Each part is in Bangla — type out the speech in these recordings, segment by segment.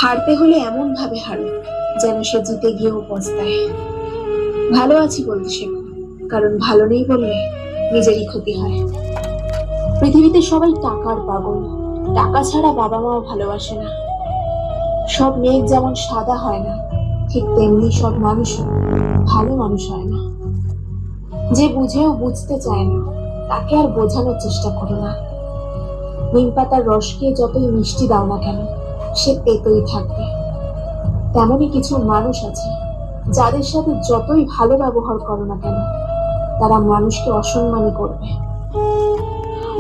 হারতে হলে এমন ভাবে হারো যেন সে জিতে গিয়েও পস্তায়। ভালো আছি বলতে শেখো, কারণ ভালো নেই বললে নিজেরই ক্ষতি হয়। পৃথিবীতে সবাই টাকার পাগল, টাকা ছাড়া বাবা মাও ভালোবাসে না। সব মেঘ যেমন সাদা হয় না, ঠিক তেমনি সব মানুষও ভালো মানুষ হয় না। যে বুঝেও বুঝতে চায় না, তাকে আর বোঝানোর চেষ্টা করো না। নিম পাতার রসকে যতই মিষ্টি দাও না কেন, সে তেতোই থাকবে। তেমনই কিছু মানুষ আছে, যাদের সাথে যতই ভালো ব্যবহার করো না কেন, তারা মানুষকে অসম্মানই করবে।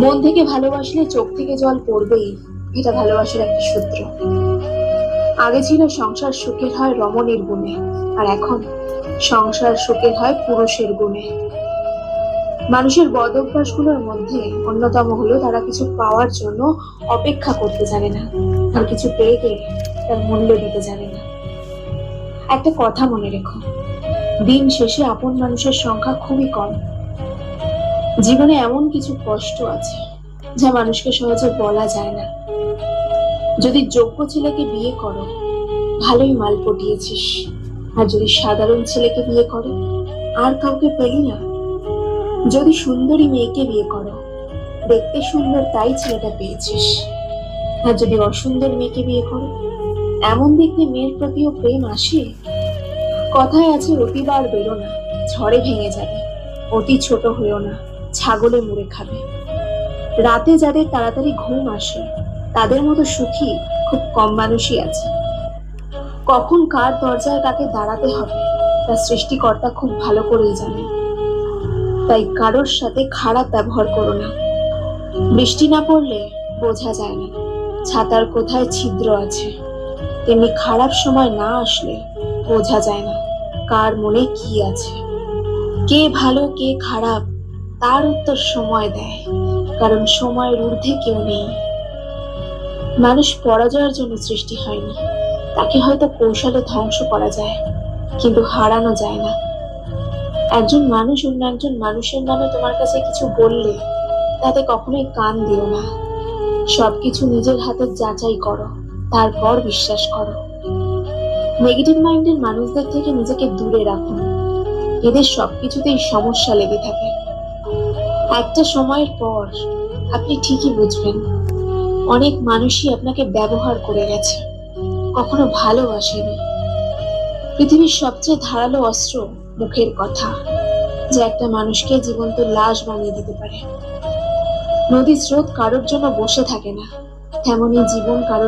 মন থেকে ভালোবাসলে চোখ থেকে জল পড়বেই, এটা ভালোবাসার একটা সূত্র। আগে ছিল সংসার সুখের হয় রমণীর গুণে, আর এখন সংসার সুখের হয় পুরুষের গুণে। মানুষের বদ অভ্যাসগুলোর মধ্যে অন্যতম হলো তারা কিছু পাওয়ার জন্য অপেক্ষা করতে জানে না, আর কিছু পেয়ে গেলে তার মূল্য দিতে জানে না। একটা কথা মনে রেখো, দিন শেষে আপন মানুষের সংখ্যা খুবই কম। জীবনে এমন কিছু কষ্ট আছে যা মানুষকে সহজে বলা যায় না। যদি যোগ্য ছেলেকে বিয়ে করো, ভালোই মাল পটিয়েছিস। আর যদি সাধারণ ছেলেকে বিয়ে করো, আর কাউকে পেলি না। যদি সুন্দরী মেয়েকে বিয়ে করো, দেখতে সুন্দর তাই ছেলেটা পেয়েছিস। আর যদি অসুন্দর মেয়েকে বিয়ে করো, এমন দেখতে মেয়ের প্রতিও প্রেম আসে। কথায় আছে, অতিবার বেরো না, ঝড়ে ভেঙে যাবে। অতি ছোট হয়েও না, ছাগলে মুড়ে খাবে। রাতে যাদের তাড়াতাড়ি ঘুম আসে, তাদের মতো সুখী খুব কম মানুষই আছে। কখন কার দরজায় কাকে দাঁড়াতে হবে, তা সৃষ্টিকর্তা খুব ভালো করেই জানে। তাই কারোর সাথে খারাপ ব্যবহার করো না। বৃষ্টি না পড়লে বোঝা যায় না ছাতার কোথায় ছিদ্র আছে, তেমনি খারাপ সময় না আসলে বোঝা যায় না কার মনে কি আছে। কে ভালো কে খারাপ তার উত্তর সময় দেয়, কারণ সময়ের ঊর্ধ্বে কেউ নেই। মানুষ পরাজয়ের জন্য সৃষ্টি হয়নি, তাকে হয়তো কৌশলে ধ্বংস করা যায়, কিন্তু হারানো যায় না। একজন মানুষ অন্য একজন মানুষের নামে তোমার কাছে কিছু বললে তাতে কখনোই কান দিও না। সবকিছু নিজের হাতে যাচাই করো, তারপর বিশ্বাস করো। নেগেটিভ মাইন্ডের মানুষদের থেকে নিজেকে দূরে রাখুন, এদের সবকিছুতেই সমস্যা লেগে থাকে। একটা সময়ের পর আপনি ঠিকই বুঝবেন, অনেক মানুষই আপনাকে ব্যবহার করে গেছে, কখনো ভালোবাসেনি। পৃথিবীর সবচেয়ে ধারালো অস্ত্র মুখের কথা, যা একটা মানুষকে জীবন্ত লাশ বানিয়ে দিতে পারে। নদীর স্রোত কারোর জন্য বসে থাকে না, তেমনি জীবন কারোর